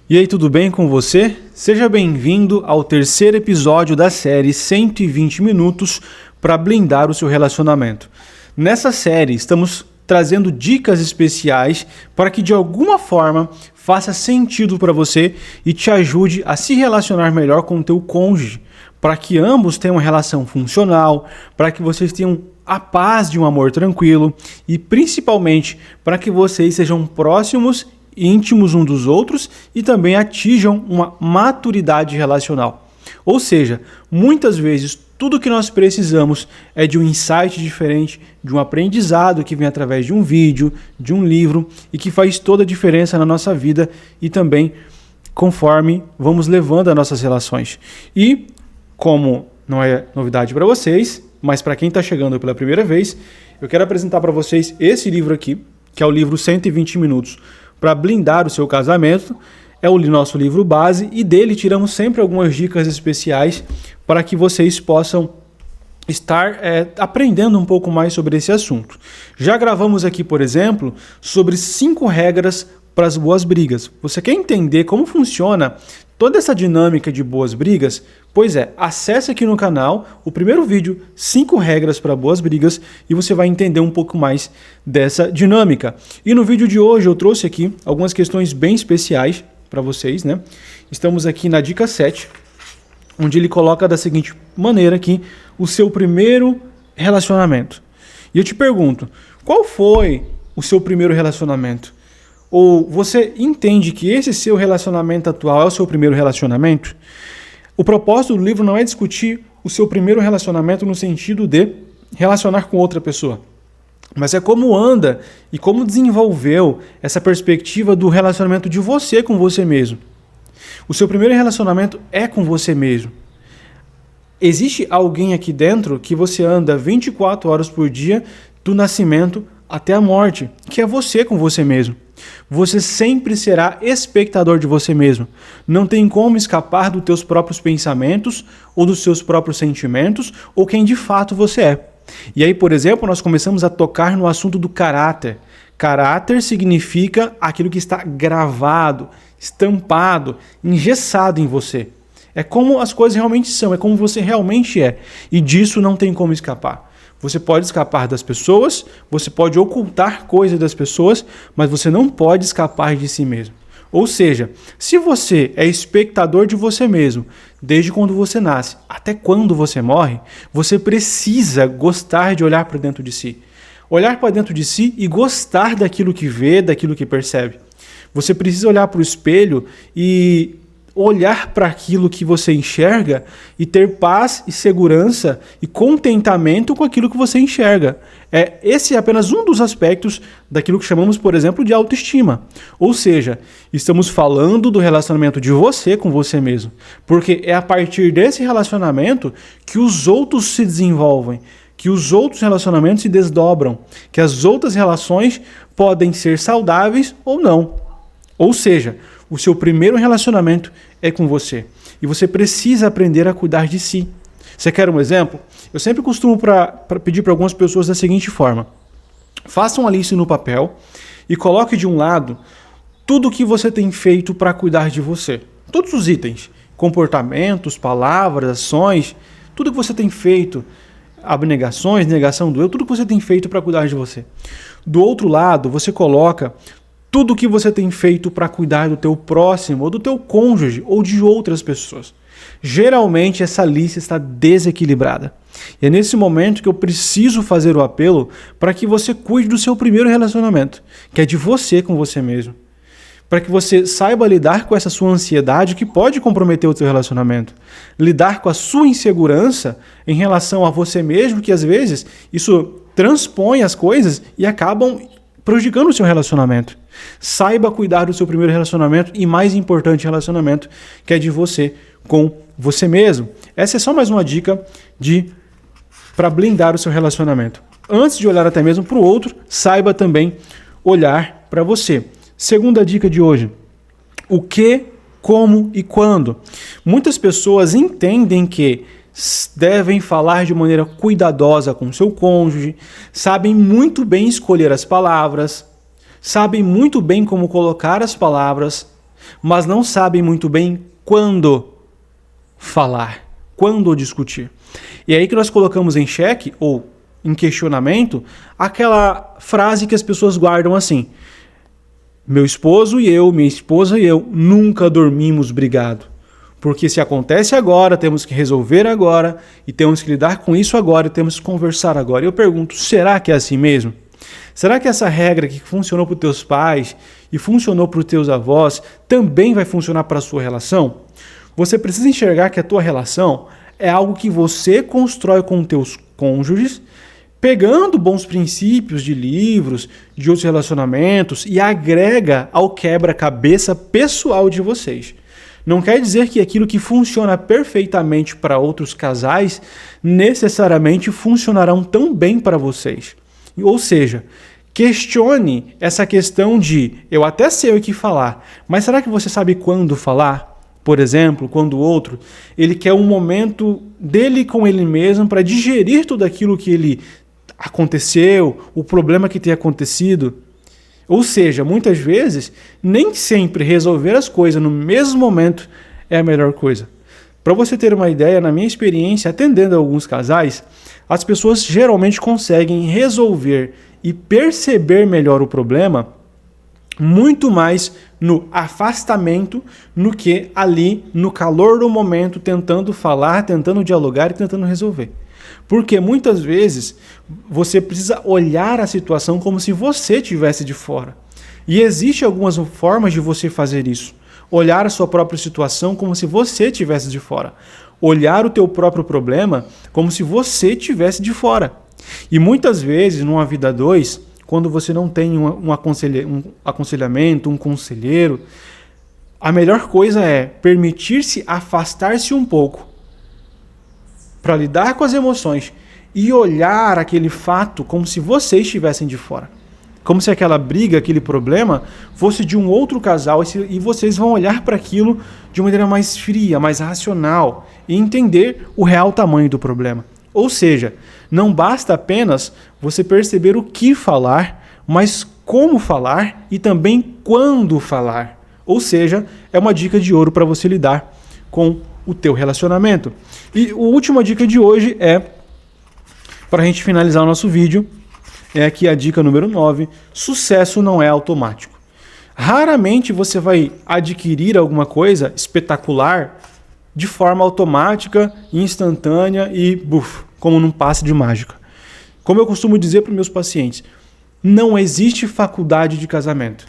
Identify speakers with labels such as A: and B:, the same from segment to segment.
A: E aí, tudo bem com você? Seja bem-vindo ao terceiro episódio da série 120 Minutos para blindar o seu relacionamento. Nessa série, estamos trazendo dicas especiais para que de alguma forma faça sentido para você e te ajude a se relacionar melhor com o teu cônjuge, para que ambos tenham uma relação funcional, para que vocês tenham a paz de um amor tranquilo e principalmente para que vocês sejam próximos, íntimos um dos outros e também atinjam uma maturidade relacional. Ou seja, muitas vezes tudo que nós precisamos é de um insight diferente, de um aprendizado que vem através de um vídeo, de um livro e que faz toda a diferença na nossa vida e também conforme vamos levando as nossas relações. E como não é novidade para vocês, mas para quem está chegando pela primeira vez, eu quero apresentar para vocês esse livro aqui, que é o livro 120 Minutos para blindar o seu casamento. É o nosso livro base e dele tiramos sempre algumas dicas especiais para que vocês possam estar aprendendo um pouco mais sobre esse assunto. Já gravamos aqui, por exemplo, sobre 5 regras para as boas brigas. Você quer entender como funciona toda essa dinâmica de boas brigas? Pois é, acesse aqui no canal o primeiro vídeo, 5 regras para boas brigas, e você vai entender um pouco mais dessa dinâmica. E no vídeo de hoje eu trouxe aqui algumas questões bem especiais para vocês, né? Estamos aqui na dica 7, onde ele coloca da seguinte maneira aqui, o seu primeiro relacionamento. E eu te pergunto, qual foi o seu primeiro relacionamento? Ou você entende que esse seu relacionamento atual é o seu primeiro relacionamento? O propósito do livro não é discutir o seu primeiro relacionamento no sentido de relacionar com outra pessoa, mas é como anda e como desenvolveu essa perspectiva do relacionamento de você com você mesmo. O seu primeiro relacionamento é com você mesmo. Existe alguém aqui dentro que você anda 24 horas por dia, do nascimento até a morte, que é você com você mesmo. Você sempre será espectador de você mesmo. Não tem como escapar dos teus próprios pensamentos ou dos seus próprios sentimentos ou quem de fato você é. E aí, por exemplo, nós começamos a tocar no assunto do caráter. Caráter significa aquilo que está gravado, estampado, engessado em você. É como as coisas realmente são, é como você realmente é. E disso não tem como escapar. Você pode escapar das pessoas, você pode ocultar coisas das pessoas, mas você não pode escapar de si mesmo. Ou seja, se você é espectador de você mesmo, desde quando você nasce até quando você morre, você precisa gostar de olhar para dentro de si. Olhar para dentro de si e gostar daquilo que vê, daquilo que percebe. Você precisa olhar para o espelho e olhar para aquilo que você enxerga e ter paz e segurança e contentamento com aquilo que você enxerga. Esse é apenas um dos aspectos daquilo que chamamos, por exemplo, de autoestima. Ou seja, estamos falando do relacionamento de você com você mesmo. Porque é a partir desse relacionamento que os outros se desenvolvem, que os outros relacionamentos se desdobram, que as outras relações podem ser saudáveis ou não. Ou seja, o seu primeiro relacionamento é com você. E você precisa aprender a cuidar de si. Você quer um exemplo? Eu sempre costumo pedir para algumas pessoas da seguinte forma. Faça uma lista no papel e coloque de um lado tudo o que você tem feito para cuidar de você. Todos os itens. Comportamentos, palavras, ações. Tudo que você tem feito. Abnegações, negação do eu. Tudo que você tem feito para cuidar de você. Do outro lado, você coloca tudo o que você tem feito para cuidar do teu próximo, ou do teu cônjuge, ou de outras pessoas. Geralmente essa lista está desequilibrada. E é nesse momento que eu preciso fazer o apelo para que você cuide do seu primeiro relacionamento, que é de você com você mesmo. Para que você saiba lidar com essa sua ansiedade que pode comprometer o teu relacionamento. Lidar com a sua insegurança em relação a você mesmo, que às vezes isso transpõe as coisas e acabam prejudicando o seu relacionamento. Saiba cuidar do seu primeiro relacionamento e, mais importante, relacionamento, que é de você com você mesmo. Essa é só mais uma dica para blindar o seu relacionamento. Antes de olhar até mesmo para o outro, saiba também olhar para você. Segunda dica de hoje: o que, como e quando. Muitas pessoas entendem que devem falar de maneira cuidadosa com seu cônjuge, sabem muito bem escolher as palavras, sabem muito bem como colocar as palavras, mas não sabem muito bem quando falar, quando discutir. E é aí que nós colocamos em xeque, ou em questionamento, aquela frase que as pessoas guardam assim: meu esposo e eu, minha esposa e eu nunca dormimos brigado. Porque se acontece agora, temos que resolver agora, e temos que lidar com isso agora, e temos que conversar agora. E eu pergunto, será que é assim mesmo? Será que essa regra que funcionou para os teus pais e funcionou para os teus avós também vai funcionar para a sua relação? Você precisa enxergar que a tua relação é algo que você constrói com os teus cônjuges, pegando bons princípios de livros, de outros relacionamentos e agrega ao quebra-cabeça pessoal de vocês. Não quer dizer que aquilo que funciona perfeitamente para outros casais necessariamente funcionarão tão bem para vocês. Ou seja, questione essa questão de eu até sei o que falar, mas será que você sabe quando falar? Por exemplo, quando o outro ele quer um momento dele com ele mesmo para digerir tudo aquilo que ele aconteceu, o problema que tem acontecido. Ou seja, muitas vezes, nem sempre resolver as coisas no mesmo momento é a melhor coisa. Para você ter uma ideia, na minha experiência, atendendo a alguns casais, as pessoas geralmente conseguem resolver e perceber melhor o problema muito mais no afastamento no que ali no calor do momento, tentando falar, tentando dialogar e tentando resolver. Porque muitas vezes você precisa olhar a situação como se você estivesse de fora. E existem algumas formas de você fazer isso. Olhar a sua própria situação como se você estivesse de fora. Olhar o teu próprio problema como se você estivesse de fora. E muitas vezes, numa vida a dois, quando você não tem um aconselhamento, um conselheiro, a melhor coisa é permitir-se afastar-se um pouco para lidar com as emoções e olhar aquele fato como se vocês estivessem de fora. Como se aquela briga, aquele problema, fosse de um outro casal e vocês vão olhar para aquilo de uma maneira mais fria, mais racional e entender o real tamanho do problema. Ou seja, não basta apenas você perceber o que falar, mas como falar e também quando falar. Ou seja, é uma dica de ouro para você lidar com o teu relacionamento. E a última dica de hoje é, para a gente finalizar o nosso vídeo, é aqui a dica número 9, sucesso não é automático. Raramente você vai adquirir alguma coisa espetacular de forma automática, instantânea e como num passe de mágica. Como eu costumo dizer para os meus pacientes, não existe faculdade de casamento.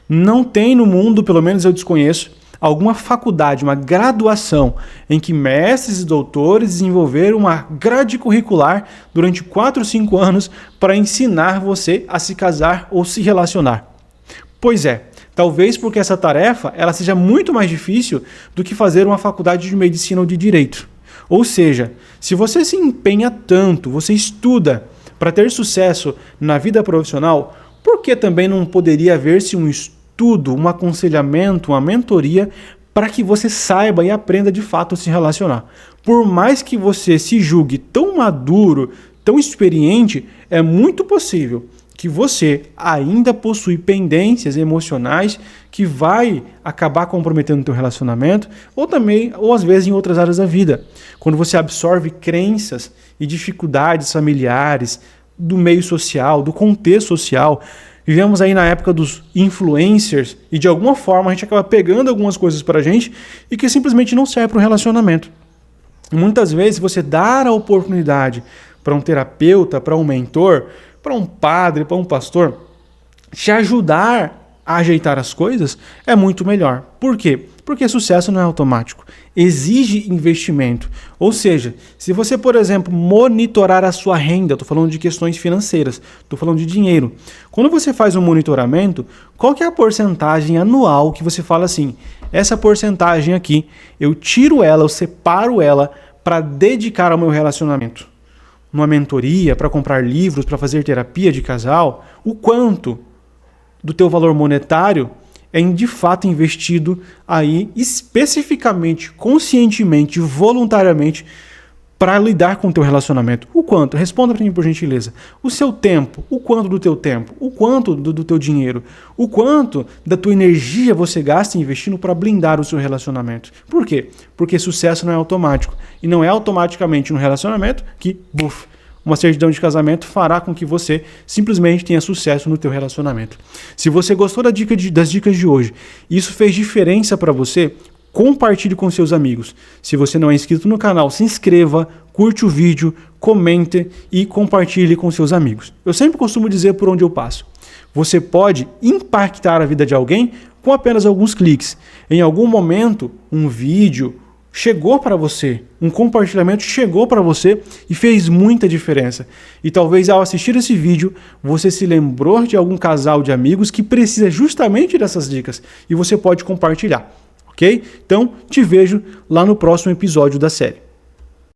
A: Não tem no mundo, pelo menos eu desconheço, alguma faculdade, uma graduação em que mestres e doutores desenvolveram uma grade curricular durante 4 ou 5 anos para ensinar você a se casar ou se relacionar. Pois é, talvez porque essa tarefa ela seja muito mais difícil do que fazer uma faculdade de medicina ou de direito. Ou seja, se você se empenha tanto, você estuda para ter sucesso na vida profissional, por que também não poderia haver-se um estudo, um aconselhamento, uma mentoria para que você saiba e aprenda de fato a se relacionar? Por mais que você se julgue tão maduro, tão experiente, é muito possível que você ainda possui pendências emocionais que vai acabar comprometendo o teu relacionamento ou às vezes em outras áreas da vida. Quando você absorve crenças e dificuldades familiares, do meio social, do contexto social. Vivemos aí na época dos influencers e de alguma forma a gente acaba pegando algumas coisas pra gente e que simplesmente não serve para o relacionamento. Muitas vezes você dar a oportunidade para um terapeuta, para um mentor, para um padre, para um pastor, te ajudar a ajeitar as coisas é muito melhor. Por quê? Porque sucesso não é automático. Exige investimento. Ou seja, se você, por exemplo, monitorar a sua renda, estou falando de questões financeiras, estou falando de dinheiro. Quando você faz um monitoramento, qual que é a porcentagem anual que você fala assim, essa porcentagem aqui, eu tiro ela, eu separo ela para dedicar ao meu relacionamento? Numa mentoria, para comprar livros, para fazer terapia de casal, o quanto do teu valor monetário é de fato investido aí especificamente, conscientemente, voluntariamente para lidar com o teu relacionamento? O quanto? Responda para mim, por gentileza. O seu tempo, o quanto do teu tempo, o quanto do teu dinheiro, o quanto da tua energia você gasta investindo para blindar o seu relacionamento. Por quê? Porque sucesso não é automático. E não é automaticamente no relacionamento que, uma certidão de casamento fará com que você simplesmente tenha sucesso no teu relacionamento. Se você gostou das dicas de hoje e isso fez diferença para você, compartilhe com seus amigos. Se você não é inscrito no canal, se inscreva, curte o vídeo, comente e compartilhe com seus amigos. Eu sempre costumo dizer por onde eu passo. Você pode impactar a vida de alguém com apenas alguns cliques. Em algum momento, um vídeo chegou para você, um compartilhamento chegou para você e fez muita diferença. E talvez ao assistir esse vídeo, você se lembrou de algum casal de amigos que precisa justamente dessas dicas e você pode compartilhar. Ok? Então, te vejo lá no próximo episódio da série.